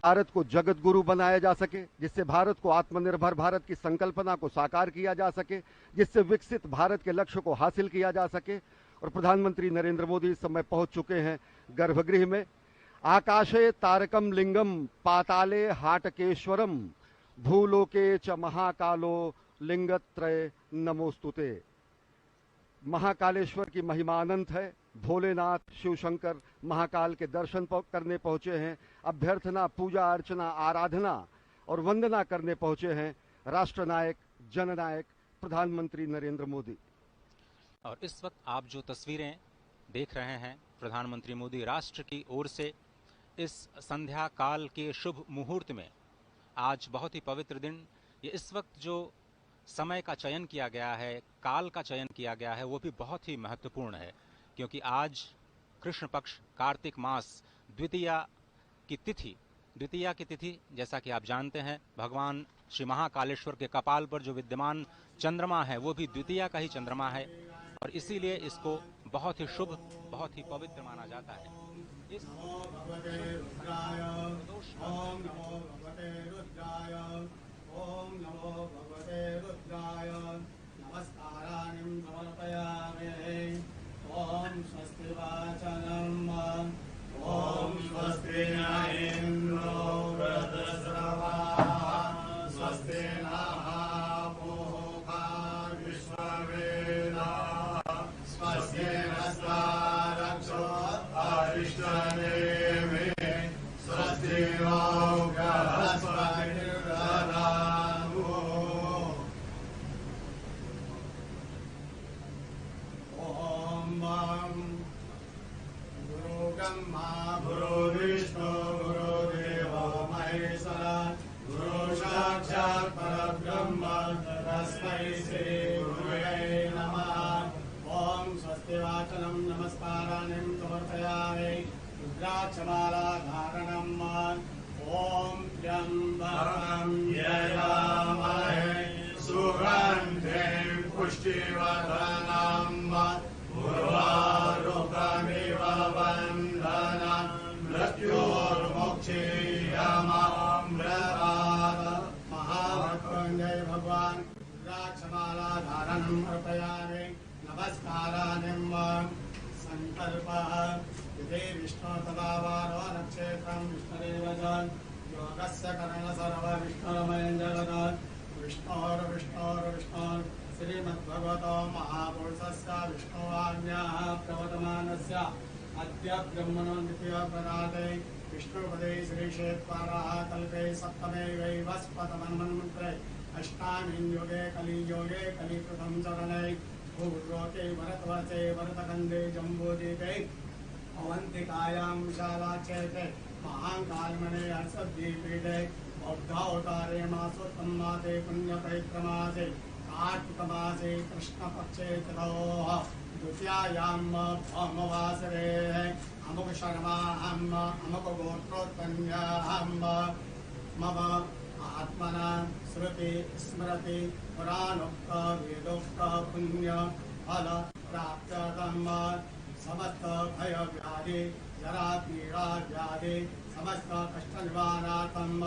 भारत को जगत गुरु बनाया जा सके, जिससे भारत को आत्मनिर्भर भारत की संकल्पना को साकार किया जा सके, जिससे विकसित भारत के लक्ष्य को हासिल किया जा सके। और प्रधानमंत्री नरेंद्र मोदी इस समय पहुंच चुके हैं गर्भगृह में। आकाशे तारकम लिंगम पाताले हाटकेश्वरम भूलोके च महाकालो लिंगत्रय नमोस्तुते। महाकालेश्वर की महिमा अनंत है। भोलेनाथ शिव शंकर महाकाल के दर्शन करने पहुंचे हैं। अभ्यर्थना, पूजा अर्चना, आराधना और वंदना करने पहुंचे हैं राष्ट्रनायक, जननायक प्रधानमंत्री नरेंद्र मोदी। और इस वक्त आप जो तस्वीरें देख रहे हैं, प्रधानमंत्री मोदी राष्ट्र की ओर से इस संध्या काल के शुभ मुहूर्त में, आज बहुत ही पवित्र दिन, ये इस वक्त जो समय का चयन किया गया है, काल का चयन किया गया है, वो भी बहुत ही महत्वपूर्ण है, क्योंकि आज कृष्ण पक्ष कार्तिक मास द्वितीया की तिथि, जैसा कि आप जानते हैं, भगवान श्री महाकालेश्वर के कपाल पर जो विद्यमान चंद्रमा है वो भी द्वितीया का ही चंद्रमा है, और इसीलिए इसको बहुत ही शुभ, बहुत ही पवित्र माना जाता है। इस ओम नमो भगवते रुद्राय नमस्काराणि समर्पयामि। ओम स्वस्ति वाचनम ओम स्वस्ति न इंद्रो वृद्धश्रवाः स्वस्ति नः पूषा विश्ववेदाः स्वस्ति नस्तारक्षो अरिष्टनेमिः स्वस्ति नो बृहस्पतिर्दधातु। ब्रह्मा गुरु विष्णु गुरुदेवो महेश्वरा गुरु साक्षात् परब्रह्म तस्मै श्री गुरवे नमः। ओम स्वस्ति वाचनम नमस्काराणि समर्पयामि। रुद्राक्षमाला धारणम् ओम त्र्यंबकं यजामहे सुगन्धिं पुष्टिवर्धनम् उर्वारुकमिव बन्धनं मृत्योर्मुक्षीयमामृतात्। महामृत्युंजय भगवान रुद्राक्षमाला धारणम् अर्पयामि। नमस्काराणि संकल्पः विधि विष्णु तदावारो नक्षत्रं विष्णुरेव योगस्य करण सर्व विष्णुरमयं जगत् विष्णोर्विष्णोर्विष्णोर् श्रीमद्भगवतो महापुरुषस्य विष्णुवाण्याः प्रवर्तमानस्य अद्य ब्रह्मणो द्वितीयप्रदाते विष्णुपदे श्रीक्षेत्राः कल्पे सप्तमे वैवस्पतमन्वन्मन्त्रे अष्टामीं योगे कलियोगे कलिप्रथम चरणे भूलोके भरतवर्षे भरतखण्डे जम्बूद्वीपे अवन्तिकायां विशालाक्षेत्रे महाकालमणे हर्षद्वीपीठे बौद्धावतारे मासोत्तमासे पुण्यपैत्रमासे कार्तिकमासे कृष्णपक्षे चतुर्थ द्वितीयायां भौमवासरे अमुकशर्माहम् अमुकगोत्रोत्पन्नाहम् मम आत्मना श्रुति स्मृति पुराणोक्त वेदोक्त पुण्य फल प्राप्तम् समस्त भय व्याधि जरा पीड़ा व्याधि समस्त कष्ट निवारणार्थम्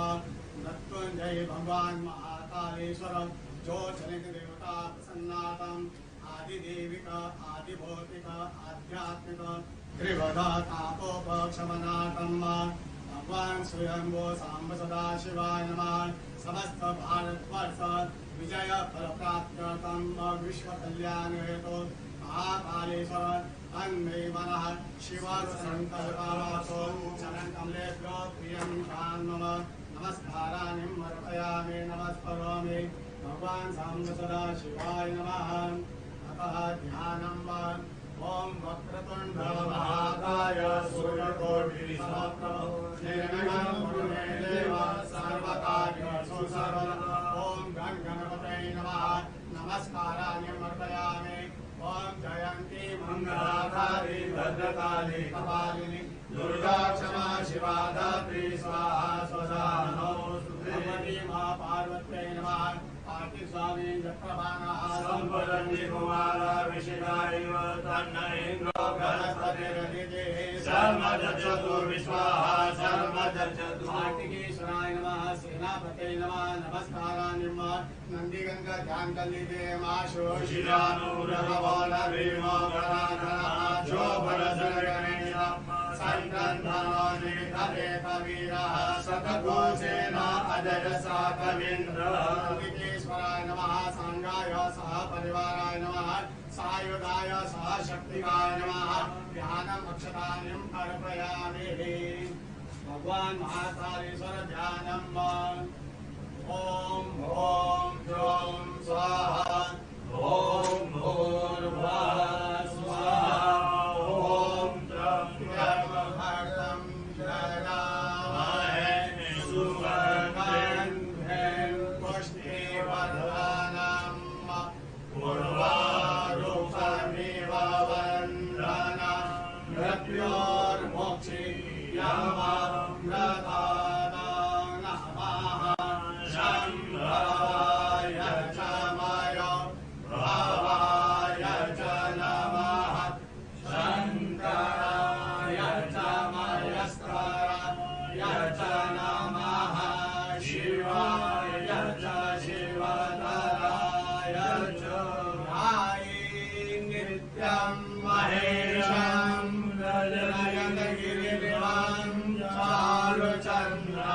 मृत्युंजय भगवान महाकालेश्वर जो जनित देवता प्रसन्नातम् आदिदेविक आदिभौतिक आध्यात्मिक त्रिवधा तापोपशमनार्थम् भगवान स्वयंभो सांब सदाशिवाय नमः। समस्त भारतवर्ष विजय फल प्राप्त्यर्थम् विश्व कल्याण हेतु महाकालेश्वर अन्मे मनः शिव संकल्पमासो चरण कमलेभ्यो प्रियं मम नमस्काराणि अर्पयामि। नमस्करोमि भगवान सांब सदाशिवाय नमः। अतः ध्यानम् ओम वक्रतुंड महाकाय सूर्यकोटि समप्रभ निर्विघ्नं कुरु मे देव सर्वकार्येषु सर्वदा। ओम गणपतये नमः। नमस्काराणि अर्पयामि। ओम जयंती मंगलाकारि भद्रकाली कपालिनी दुर्गा क्षमा शिवा धात्री स्वाहा स्वधा नमोस्तुते। भगवती मां पार्वत्यै नमः। कार्तिक स्वामी जप्रभानः सम्पदन्ति कुमारा विशिखायैव तन्न इन्द्रो बृहस्पतिरदिते सर्वदर्शतु विश्वाः सर्वदर्शतु कार्तिकेश्वराय नमः सेनापते नमः नमस्काराणि नंदीगंगा ध्यान कलिते माशो शिलानुरभवनभीमो गणाधरः शोभरसगणेन सङ्कन्धनानिधरे कवीरः शतकोशेन अजयसा कवीन्द्रः कार्तिकेश्वराय नमः सांगाय सह परिवाराय नमः सायुधाय सह शक्तिकाय नमः ध्यानम् अक्षतानिं अर्पयामि भगवान् महाकालेश्वर ध्यानम् ओम ओम द्रौं स्वाहा ओम भूर्भुवः स्वाहा ओम ब्रह्मभर्तं ददामहे सुगन्धिं पुष्टिवर्धनम् पूर्वारुकमिव वन्दनं मृत्योर्मुक्षीयममृतात् शम्भवाय च मय भवाय च नमः शङ्कराय च मयस्कराय च नमः शिवाय च शिवतराय च नित्यं महेशं नयनगिरिं चारुचन्द्रा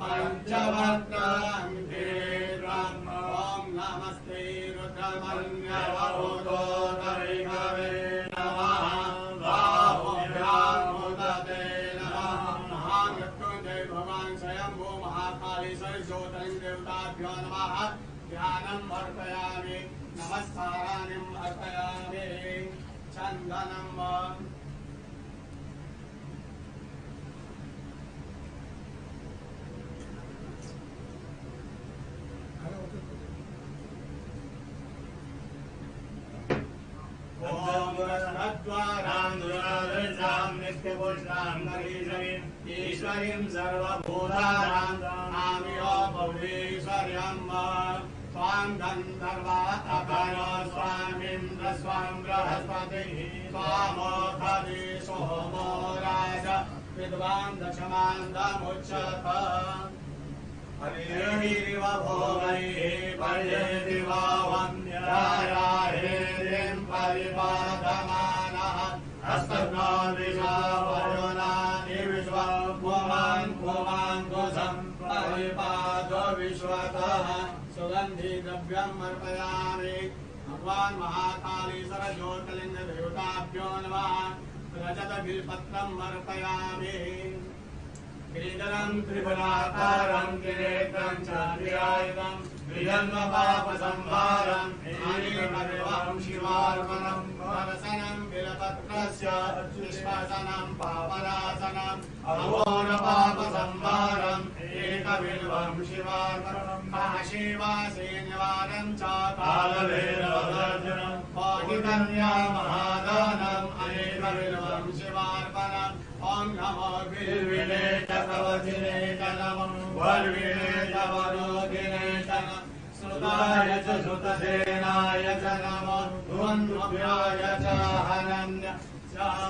पंचवक्त्रं वीरं ॐ नमस्ते रुद्रमन्यवभूतोदरिकवे नमः बाहुभ्यां मुदते नमः महामृत्युञ्जय भगवान् स्वयंभू महाकालेश्वर ज्योतिर्लिङ्ग देवताभ्यो नमः ध्यानम् अर्पयामि नमस्काराणिम् अर्पयामि चन्दनम् ईश्वरीं सर्वभूतानां नामियो भुवनेश्वर्यं स्वां गन्धर्वा अभयो स्वामिन्द्र स्वां बृहस्पतिः स्वामोऽधि सोमो राज विद्वान् दशमान्दमुच्यत हरिरिव भोगैः पर्येति वा वन्द्यायाहेरिं परिपादमानः हस्तघ्नो विश्ववरुणानि विश्वभुवान् भुवान् कुसं परिपादो विश्वतः सुगन्धि द्रव्यम् अर्पयामि भगवान् महाकालेश्वर ज्योतिर्लिङ्ग देवताभ्यो नमः रजत बिल्पत्रम् अर्पयामि श्रीधरं त्रिपुराकारं त्रिनेत्रं च त्रिआयुधं द्विजन्मपापसंहारं अनेकविधं शिवार्पणं वरसनं बिल्पत्रस्य विश्वासनं पापनाशनम् अघोरपापसंहारम् एकबिल्वं शिवार्पणं काशीवासे निवारणं च कालभैरवदर्शनं पाठिकन्या महादानम् अनेकबिल्वं शिवार्पणम् ॐ नमो बिल्विने च कवचिने च नमो वर्विणे च वरोधिने च नमः श्रुताय च श्रुतसेनाय च नमो ध्वन्वभ्याय च हनन्य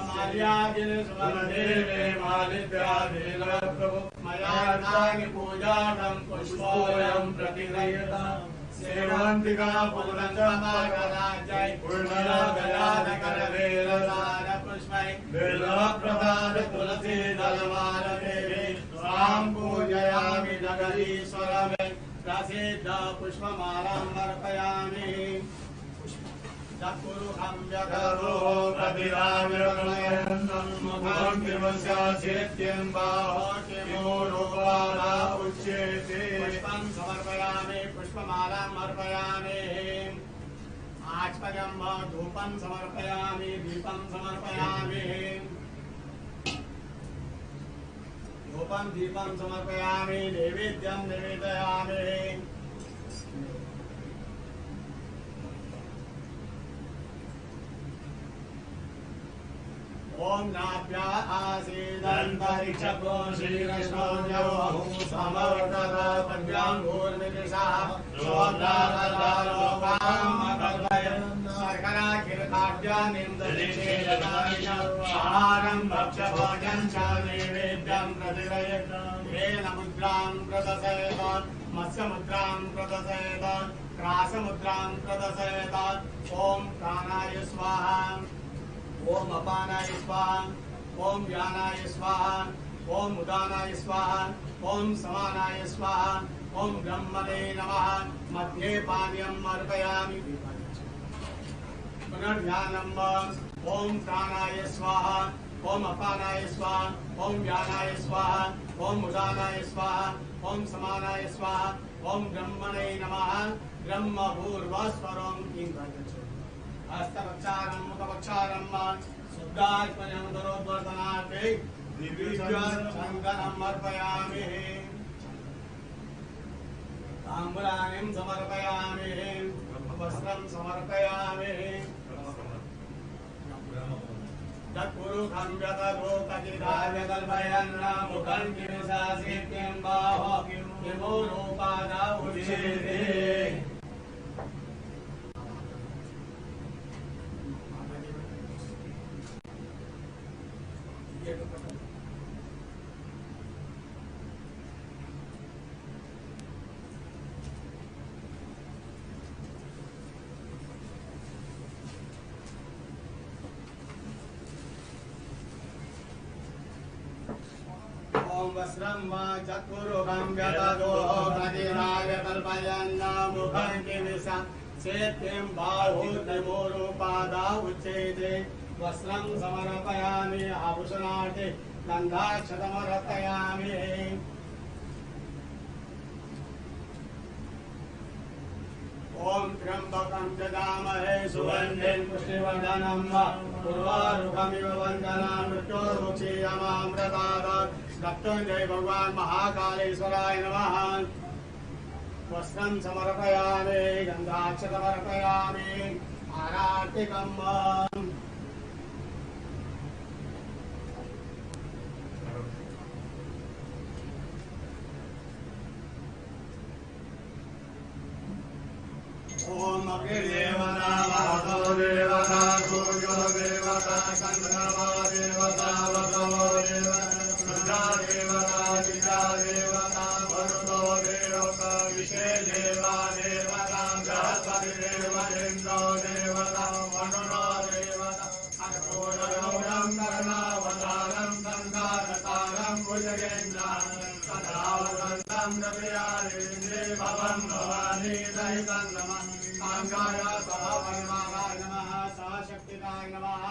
माल्यादिस्वरदेवे मालिद्यादिलप्रभु मयार्तानि पूजार्थं पुष्पोऽयं प्रतिगृह्यताम् सेवन्तिका पूर्णचमाकराजय पूर्णगजानकरवेलदान पुष्पै बिल्वप्रदान तुलसी दलमालदेवी स्वां पूजयामि जगदीश्वरमे प्रसिद्ध पुष्पमालाम् अर्पयामि चतुरुहं जगरो प्रतिरामिरमयन्नं मुखं किमस्यासेत्यं बाहो किमो रूपाला उच्यते पुष्पं समर्पयामि पुष्प पुष्पमालाम् अर्पयामि आचमनम् धूपं समर्पयामि दीपं समर्पयामि धूपं दीपं समर्पयामि नैवेद्यं निवेदयामि ओम नाभ्या आसीदन्तरिक्षको श्रीकृष्णो समवर्तत पद्याङ्गूर्मिषा शर्कराखिलखाद्यानिन्दनिषेदकाहारं भक्ष्यभोजं च नैवेद्यं प्रतिरयेत् येन मुद्रां प्रदर्शयेत् मत्स्यमुद्रां प्रदर्शयेत् क्रासमुद्रां प्रदर्शयेत् ओम प्राणाय स्वाहा ओम अपानाय स्वाहा ओम व्यानाय स्वाहा ओम उदानाय स्वाहा ओम समानाय स्वाहा ओम ब्रह्मणे नमः मध्ये पानीयम् अर्पयामि पुनर्ध्यानम् ओम प्राणाय स्वाहा ओम अपानाय स्वाहा ओम व्यानाय स्वाहा ओम उदानाय स्वाहा ओम समानाय स्वाहा ओम ब्रह्मणे नमः ब्रह्मभूर्वस्वरं किं हस्तपक्षारं मुखपक्षारं शुद्धात्मनं दरोद्वर्तनार्थे दिव्यचन्दनम् अर्पयामि ताम्बूलानिं समर्पयामि वस्त्रं समर्पयामि तत्पुरुषं व्यतलोकचिदाव्यकल्पयन् मुखं किमिशासित्यं बाहो किमोरोपादा उच्यते ओम वस्त्रं वा चतुर्भुजं व्यतलोकचिदाय कल्पयन् मुखं किमिशासित्यं बाहो किमोरोपादा उच्यते वस्त्रं समर्पयामि आभूषणार्थे गन्धाक्षतमर्पयामि ओम त्र्यंबकं यजामहे सुगन्धिं पुष्टिवर्धनं उर्वारुकमिव वन्दनां मृत्योर्मुक्षीयमामृतात् मृत्युञ्जय भगवान् महाकालेश्वराय नमः वस्त्रं समर्पयामि गन्धाक्षतमर्पयामि आरार्तिकम् ओम अग्निदेवता वातो देवता सूर्यो देवता चन्द्रमा देवता वसवो देवता रुद्रा देवता दिशा देवता वरुणो देवता विषे देवा देवता बृहस्पति देव इन्द्रो देवता वरुणो देवता अग्निहोत्रं कर्णावतारं संघारतारं भुजगेन्द्रं सदावसन्तं रवियारेन्द्रे भवं भवानी सहितं नमः सांगाय सहपरिवाराय नमः सहशक्तिकाय नमः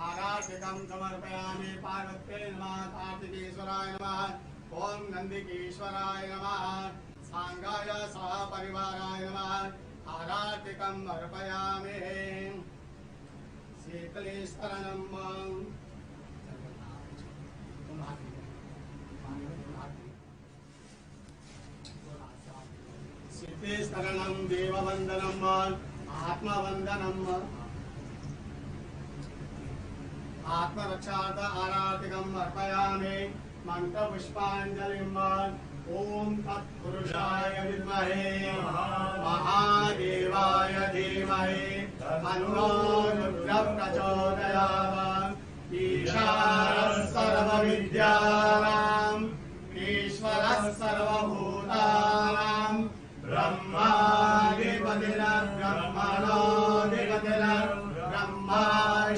आराधिकं समर्पयामि पार्वत्यै नमः कार्तिकेश्वराय नमः ओम नंदिकेश्वराय नमः सांगाय सहपरिवाराय नमः आराधिकं अर्पयामि शीतलेश्वरनं शीतलेश्वरनं देववन्दनं आत्मवन्दनं आत्मरक्षार्थ आराधिकम् अर्पयामि मंत्रपुष्पाञ्जलिम् ओम तत्पुरुषाय विद्महे महादेवाय धीमहि तन्नो रुद्रः प्रचोदयात् ईशानः सर्वविद्यानां ईश्वरः सर्वभूतानां ब्रह्मा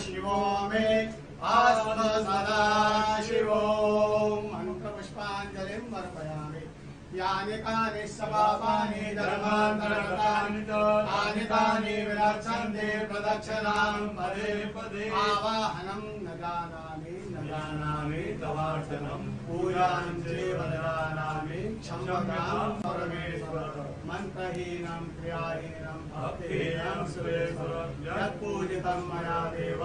शिवो मे आत्म सदा शिवो मंत्रपुष्पाञ्जलिम् अर्पयामि यानि कानि सपापानि धर्मान्तरगतानि च तानि तानि विरक्षन्ते प्रदक्षिणां पदे पदे आवाहनं न जानामि तवार्चनं पूजां चैव न जानामि क्षम्यतां परमेश्वर मन्त्रहीनं क्रियाहीनं भक्तिहीनं सुरेश्वर यत्पूजितं मया देव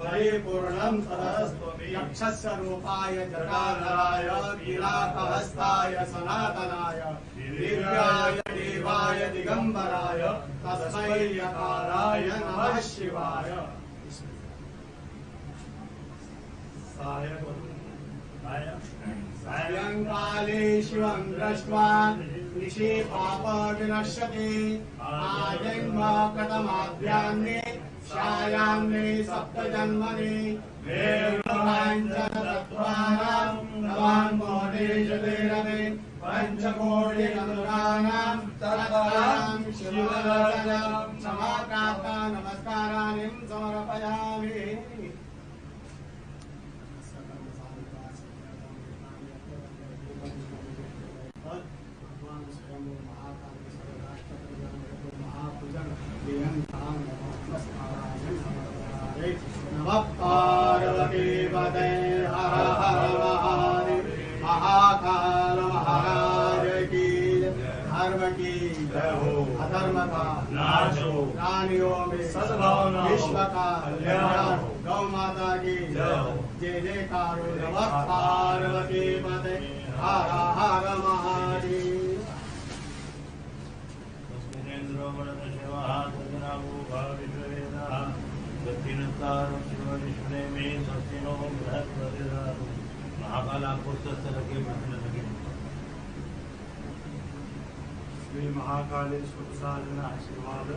परिपूर्णं तदस्तु यक्षस्य रूपाय जटाधराय कीलाकहस्ताय सनातनाय दिव्याय देवाय दिगंबराय तस्मै यकाराय नमः शिवाय। सायंकाले शिवं दृष्ट्वा निशि पापविनश्यति आजन्म प्रथमाध्याये छायाम्ने सप्तजन्मनि वेदाञ्चनतत्त्वानां नवान्मोदेशदेरवे पञ्चकोटिकनुराणां तत्त्वानां शिवदर्शनं समाप्राप्ता नमस्काराणि समर्पयामि। नमः पार्वती पते हर हर महादेव महाकाल महाराज की धर्म की जय हो अधर्म का नाश हो प्राणियों में सद्भावना विश्व का कल्याण हो गौ माता की जय हो जय जयकार नमः पार्वती पते हर हर महादेव। श्री महाकालेश्वर साधन आशीर्वाद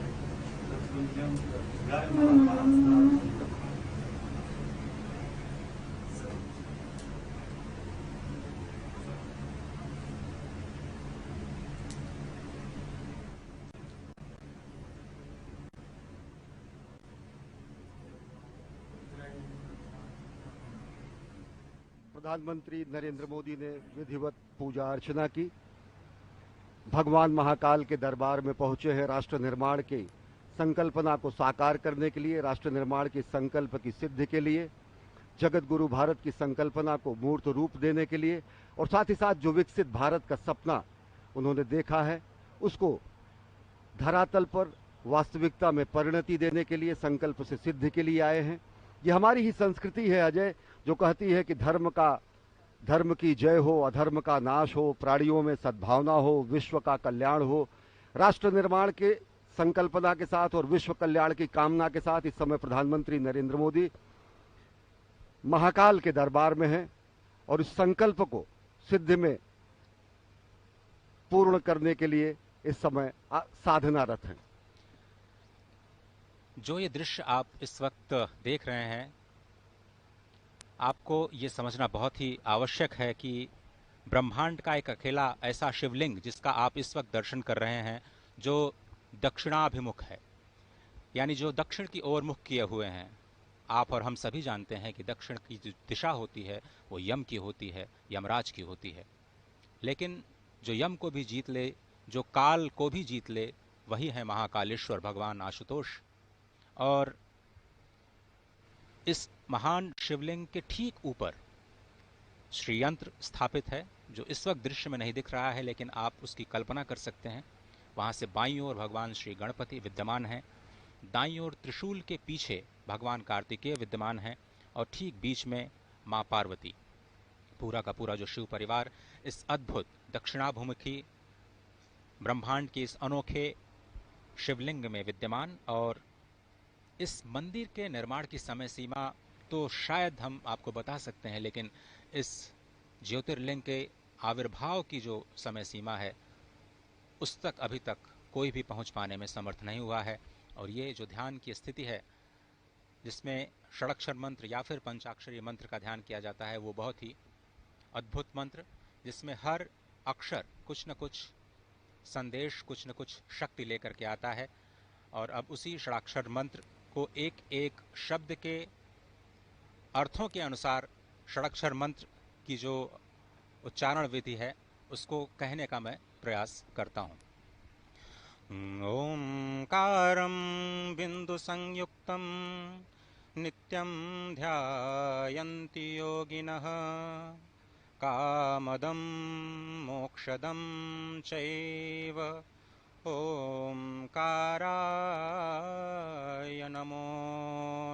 प्रधानमंत्री नरेंद्र मोदी ने विधिवत पूजा अर्चना की। भगवान महाकाल के दरबार में पहुंचे हैं राष्ट्र निर्माण की संकल्पना को साकार करने के लिए, राष्ट्र निर्माण के संकल्प की सिद्धि के लिए, जगत गुरु भारत की संकल्पना को मूर्त रूप देने के लिए और साथ ही साथ जो विकसित भारत का सपना उन्होंने देखा है उसको धरातल पर वास्तविकता में परिणति देने के लिए, संकल्प से सिद्धि के लिए आए हैं। ये हमारी ही संस्कृति है अजय, जो कहती है कि धर्म की जय हो, अधर्म का नाश हो, प्राणियों में सद्भावना हो, विश्व का कल्याण हो। राष्ट्र निर्माण के संकल्पना के साथ और विश्व कल्याण की कामना के साथ इस समय प्रधानमंत्री नरेंद्र मोदी महाकाल के दरबार में हैं और इस संकल्प को सिद्धि में पूर्ण करने के लिए इस समय साधनारत हैं। जो ये दृश्य आप इस वक्त देख रहे हैं, आपको ये समझना बहुत ही आवश्यक है कि ब्रह्मांड का एक अकेला ऐसा शिवलिंग जिसका आप इस वक्त दर्शन कर रहे हैं, जो दक्षिणाभिमुख है, यानी जो दक्षिण की ओर मुख किए हुए हैं। आप और हम सभी जानते हैं कि दक्षिण की जो दिशा होती है वो यम की होती है, यमराज की होती है। लेकिन जो यम को भी जीत ले, जो काल को भी जीत ले, वही है महाकालेश्वर भगवान आशुतोष। और इस महान शिवलिंग के ठीक ऊपर श्रीयंत्र स्थापित है, जो इस वक्त दृश्य में नहीं दिख रहा है, लेकिन आप उसकी कल्पना कर सकते हैं। वहां से बाईं ओर भगवान श्री गणपति विद्यमान हैं, दाईं ओर त्रिशूल के पीछे भगवान कार्तिकेय विद्यमान हैं और ठीक बीच में मां पार्वती। पूरा का पूरा जो शिव परिवार इस अद्भुत दक्षिणाभिमुखी ब्रह्मांड के इस अनोखे शिवलिंग में विद्यमान। और इस मंदिर के निर्माण की समय सीमा तो शायद हम आपको बता सकते हैं, लेकिन इस ज्योतिर्लिंग के आविर्भाव की जो समय सीमा है उस तक अभी तक कोई भी पहुंच पाने में समर्थ नहीं हुआ है। और ये जो ध्यान की स्थिति है जिसमें षडाक्षर मंत्र या फिर पंचाक्षरी मंत्र का ध्यान किया जाता है, वो बहुत ही अद्भुत मंत्र, जिसमें हर अक्षर कुछ न कुछ संदेश, कुछ न कुछ शक्ति लेकर के आता है। और अब उसी षडाक्षर मंत्र को एक एक शब्द के अर्थों के अनुसार षडाक्षर मंत्र की जो उच्चारण विधि है उसको कहने का मैं प्रयास करता हूँ। ओंकारं बिंदु संयुक्तं नित्यं ध्यायन्ति योगिनः कामदं मोक्षदं चैव ओंकाराय नमो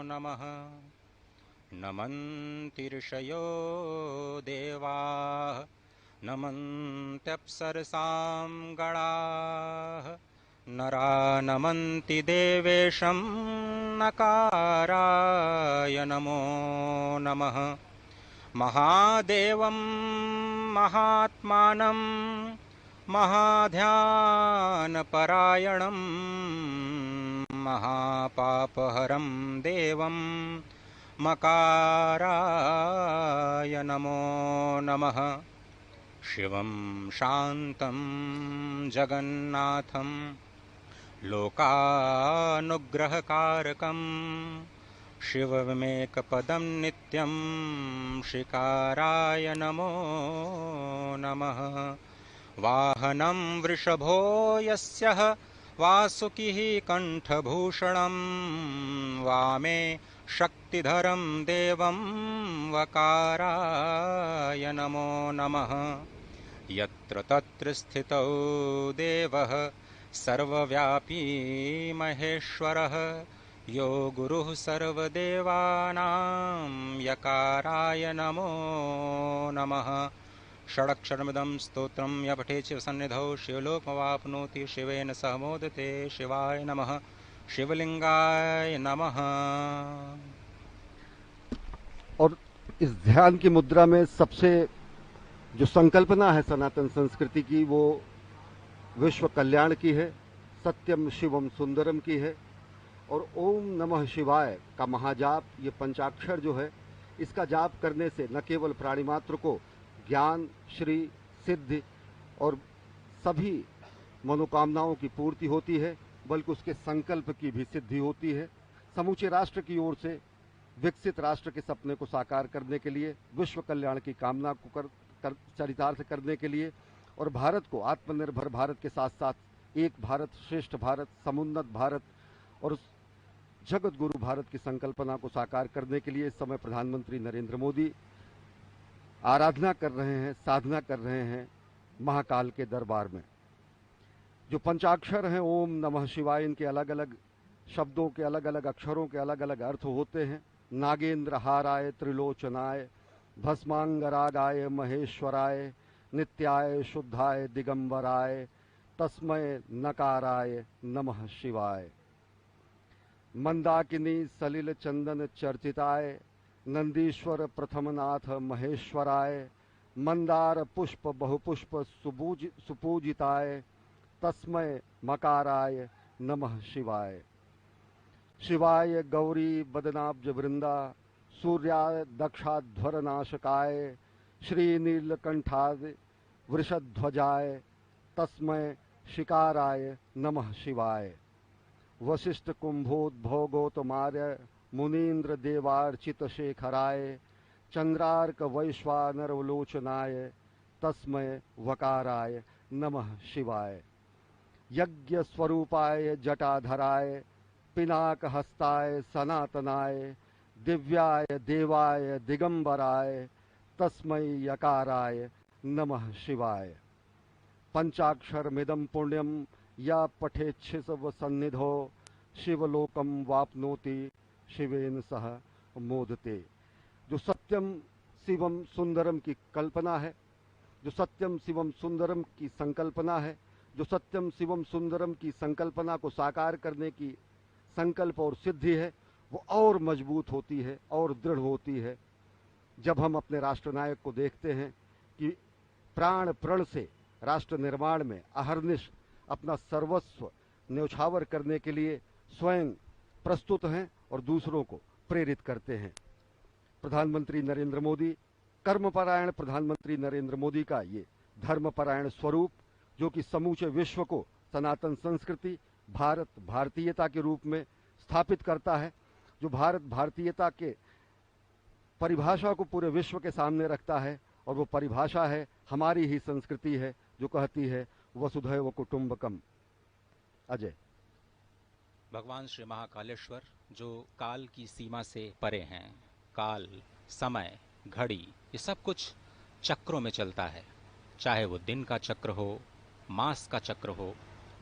नमः। नमन्ति ऋषयो देवाः नमन्त्यप्सरसां गणाः नरा नमन्ति देवेशं नकाराय नमो नमः। महादेवं महात्मानं महाध्यानपरायणं महापापहरं देवं मकाराय नमो नमः। शिवं शान्तं जगन्नाथं लोकानुग्रहकारकं शिवमेकपदं नित्यं शिकाराय नमो नमः। वाहनं वृषभो यस्यः वासुकिः कण्ठभूषणं वामे शक्तिधरं देवं वकाराय नमो नमः। यत्र तत्र स्थितौ देवः सर्वव्यापी महेश्वरः यो गुरुः सर्वदेवानां यकाराय नमो नमः। षडक्षरमिदं स्तोत्रं य पठेत् शिवसन्निधौ शिवलोकमवाप्नोति शिवेन सह मोदते। शिवाय नमः। शिवलिंगाय नमः। और इस ध्यान की मुद्रा में सबसे जो संकल्पना है सनातन संस्कृति की, वो विश्व कल्याण की है, सत्यम शिवम सुंदरम की है। और ओम नमः शिवाय का महाजाप, ये पंचाक्षर जो है, इसका जाप करने से न केवल प्राणी मात्र को ज्ञान, श्री, सिद्धि और सभी मनोकामनाओं की पूर्ति होती है, बल्कि उसके संकल्प की भी सिद्धि होती है। समूचे राष्ट्र की ओर से विकसित राष्ट्र के सपने को साकार करने के लिए, विश्व कल्याण की कामना को चरितार्थ करने के लिए और भारत को आत्मनिर्भर भारत के साथ साथ एक भारत श्रेष्ठ भारत, समुन्नत भारत और जगत गुरु भारत की संकल्पना को साकार करने के लिए इस समय प्रधानमंत्री नरेंद्र मोदी आराधना कर रहे हैं, साधना कर रहे हैं महाकाल के दरबार में। जो पंचाक्षर हैं ओम नमः शिवाय, इनके अलग अलग शब्दों के अलग अलग अक्षरों के अलग अलग अर्थ होते हैं। नागेंद्र हाराय त्रिलोचनाय भस्मांगरागाय महेश्वराय नित्याय शुद्धाय दिगंबराय तस्मय नकाराय नमः शिवाय। मंदाकिनी सलिल चंदन चर्चिताय नंदीश्वर प्रथमनाथ महेश्वराय मंदार पुष्प बहुपुष्प सुपूजिताय तस्मय मकाराय नमः शिवाय। शिवाय गौरी बदनाब्ज वृंदा सूर्याय दक्षाध्वर नाशकाय श्रीनीलकंठाय वृषध्वजाय तस्मय शिकाराय नमः शिवाय। वशिष्ठ कुंभोद्भोगोतमार्य मुनीन्द्र देवार्चित शेखराय चंद्रार्क वैश्वानरवलोचनाय तस्मय वकाराय नमः शिवाय। यज्ञ स्वरूपाय जटाधराय पिनाक हस्ताय सनातनाय दिव्याय देवाय दिगंबराय तस्मै यकाराय नमः शिवाय। पंचाक्षरमिदं पुण्यं या पठेच्छिव सन्निधो शिवलोकम वाप्नोति शिवेन सह मोदते। जो सत्यम शिवम सुंदरम की कल्पना है, जो सत्यम शिवम सुंदरम की संकल्पना है, जो सत्यम शिवम सुंदरम की संकल्पना को साकार करने की संकल्प और सिद्धि है, वो और मजबूत होती है और दृढ़ होती है जब हम अपने राष्ट्रनायक को देखते हैं कि प्राण प्रण से राष्ट्र निर्माण में अहर्निश अपना सर्वस्व न्यौछावर करने के लिए स्वयं प्रस्तुत हैं और दूसरों को प्रेरित करते हैं। प्रधानमंत्री नरेंद्र मोदी, कर्मपरायण प्रधानमंत्री नरेंद्र मोदी का ये धर्मपरायण स्वरूप, जो कि समूचे विश्व को सनातन संस्कृति, भारत भारतीयता के रूप में स्थापित करता है, जो भारत भारतीयता के परिभाषा को पूरे विश्व के सामने रखता है और वो परिभाषा है, हमारी ही संस्कृति है जो कहती है वसुधैव कुटुंबकम। अजय। भगवान श्री महाकालेश्वर जो काल की सीमा से परे हैं, काल, समय, घड़ी, ये सब कुछ चक्रों में चलता है, चाहे वो दिन का चक्र हो, मास का चक्र हो,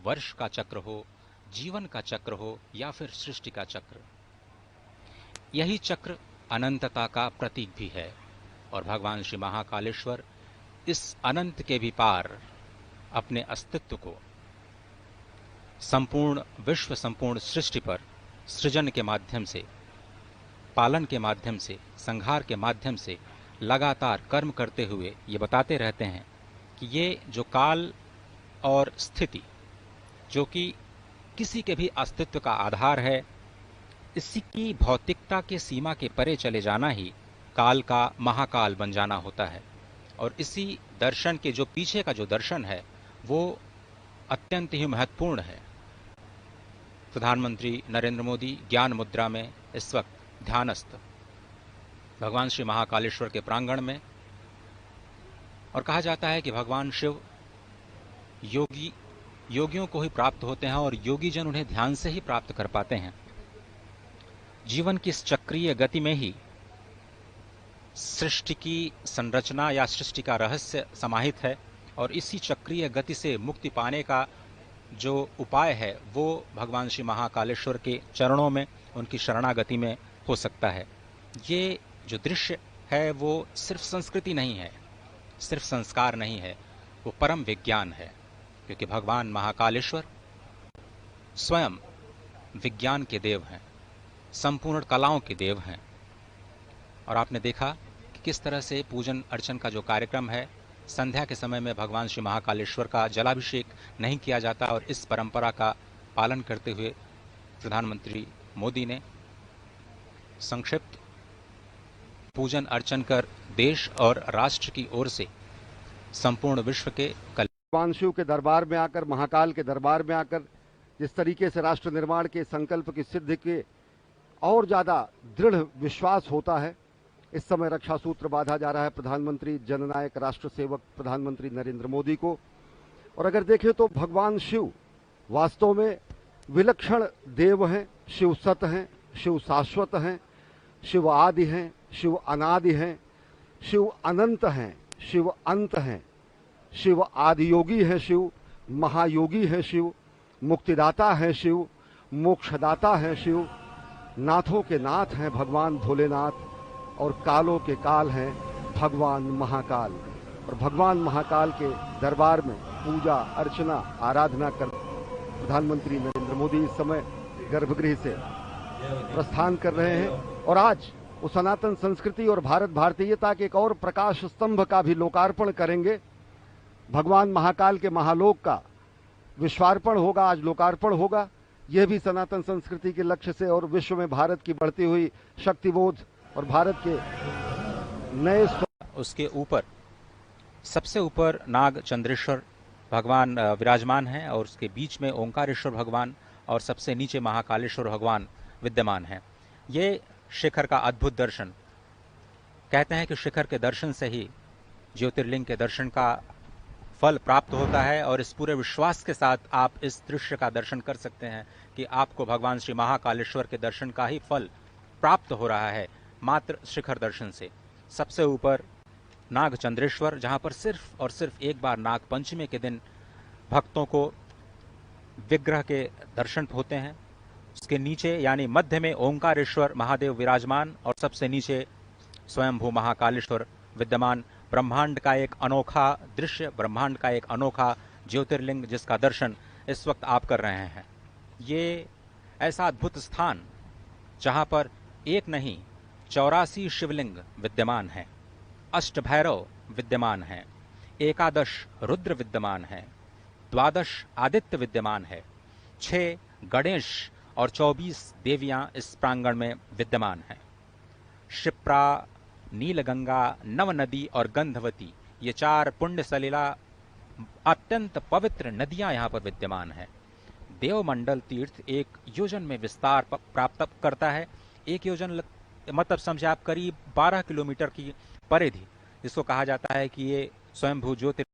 वर्ष का चक्र हो, जीवन का चक्र हो या फिर सृष्टि का चक्र। यही चक्र अनंतता का प्रतीक भी है और भगवान श्री महाकालेश्वर इस अनंत के भी पार अपने अस्तित्व को संपूर्ण विश्व, संपूर्ण सृष्टि पर सृजन के माध्यम से, पालन के माध्यम से, संहार के माध्यम से लगातार कर्म करते हुए ये बताते रहते हैं कि ये जो काल और स्थिति, जो कि किसी के भी अस्तित्व का आधार है, इसी की भौतिकता के सीमा के परे चले जाना ही काल का महाकाल बन जाना होता है। और इसी दर्शन के जो पीछे का जो दर्शन है वो अत्यंत ही महत्वपूर्ण है। प्रधानमंत्री नरेंद्र मोदी ज्ञान मुद्रा में इस वक्त ध्यानस्थ भगवान श्री महाकालेश्वर के प्रांगण में, और कहा जाता है कि भगवान शिव योगियों को ही प्राप्त होते हैं और योगी जन उन्हें ध्यान से ही प्राप्त कर पाते हैं। जीवन की इस चक्रीय गति में ही सृष्टि की संरचना या सृष्टि का रहस्य समाहित है और इसी चक्रीय गति से मुक्ति पाने का जो उपाय है वो भगवान श्री महाकालेश्वर के चरणों में, उनकी शरणागति में हो सकता है। ये जो दृश्य है वो सिर्फ संस्कृति नहीं है, सिर्फ संस्कार नहीं है, वो परम विज्ञान है, क्योंकि भगवान महाकालेश्वर स्वयं विज्ञान के देव हैं, संपूर्ण कलाओं के देव हैं। और आपने देखा कि किस तरह से पूजन अर्चन का जो कार्यक्रम है, संध्या के समय में भगवान श्री महाकालेश्वर का जलाभिषेक नहीं किया जाता और इस परंपरा का पालन करते हुए प्रधानमंत्री मोदी ने संक्षिप्त पूजन अर्चन कर देश और राष्ट्र की ओर से संपूर्ण विश्व के भगवान शिव के दरबार में आकर, महाकाल के दरबार में आकर जिस तरीके से राष्ट्र निर्माण के संकल्प की सिद्धि के और ज्यादा दृढ़ विश्वास होता है, इस समय रक्षा सूत्र बांधा जा रहा है प्रधानमंत्री जननायक राष्ट्र सेवक प्रधानमंत्री नरेंद्र मोदी को। और अगर देखें तो भगवान शिव वास्तव में विलक्षण देव हैं, शिव सत हैं, शिव शाश्वत हैं, शिव आदि हैं, शिव अनादि हैं, शिव अनंत हैं, शिव अंत हैं, शिव आदियोगी है, शिव महायोगी है, शिव मुक्तिदाता है, शिव मोक्षदाता है, शिव नाथों के नाथ हैं भगवान भोलेनाथ, और कालों के काल हैं भगवान महाकाल। और भगवान महाकाल के दरबार में पूजा अर्चना आराधना कर प्रधानमंत्री नरेंद्र मोदी इस समय गर्भगृह से प्रस्थान कर रहे हैं। और आज वो सनातन संस्कृति और भारत भारतीयता के एक और प्रकाश स्तंभ का भी लोकार्पण करेंगे। भगवान महाकाल के महालोक का विश्वार्पण होगा, आज लोकार्पण होगा। यह भी सनातन संस्कृति के लक्ष्य से और विश्व में भारत की बढ़ती हुई शक्तिबोध और भारत के नए उसके ऊपर सबसे ऊपर नाग चंद्रेश्वर भगवान विराजमान हैं और उसके बीच में ओंकारेश्वर भगवान और सबसे नीचे महाकालेश्वर भगवान विद्यमान हैं। ये शिखर का अद्भुत दर्शन, कहते हैं कि शिखर के दर्शन से ही ज्योतिर्लिंग के दर्शन का फल प्राप्त होता है और इस पूरे विश्वास के साथ आप इस दृश्य का दर्शन कर सकते हैं कि आपको भगवान श्री महाकालेश्वर के दर्शन का ही फल प्राप्त हो रहा है मात्र शिखर दर्शन से। सबसे ऊपर नाग चंद्रेश्वर, जहां पर सिर्फ और सिर्फ एक बार नाग पंचमी के दिन भक्तों को विग्रह के दर्शन होते हैं। उसके नीचे यानी मध्य में ओंकारेश्वर महादेव विराजमान और सबसे नीचे स्वयंभू महाकालेश्वर विद्यमान। ब्रह्मांड का एक अनोखा दृश्य, ब्रह्मांड का एक अनोखा ज्योतिर्लिंग जिसका दर्शन इस वक्त आप कर रहे हैं। ये ऐसा अद्भुत स्थान जहां पर एक नहीं 84 शिवलिंग विद्यमान हैं, अष्टभैरव विद्यमान हैं, 11 रुद्र विद्यमान हैं, 12 आदित्य विद्यमान है, 6 गणेश और 24 देवियां इस प्रांगण में विद्यमान हैं। क्षिप्रा, नीलगंगा, नव नदी और गंधवती, ये 4 पुण्य सलिला अत्यंत पवित्र नदियां यहां पर विद्यमान हैं। देवमंडल तीर्थ एक योजन में विस्तार प्राप्त करता है। एक योजन मतलब समझे आप करीब 12 किलोमीटर की परिधि जिसको कहा जाता है कि ये स्वयंभू ज्योति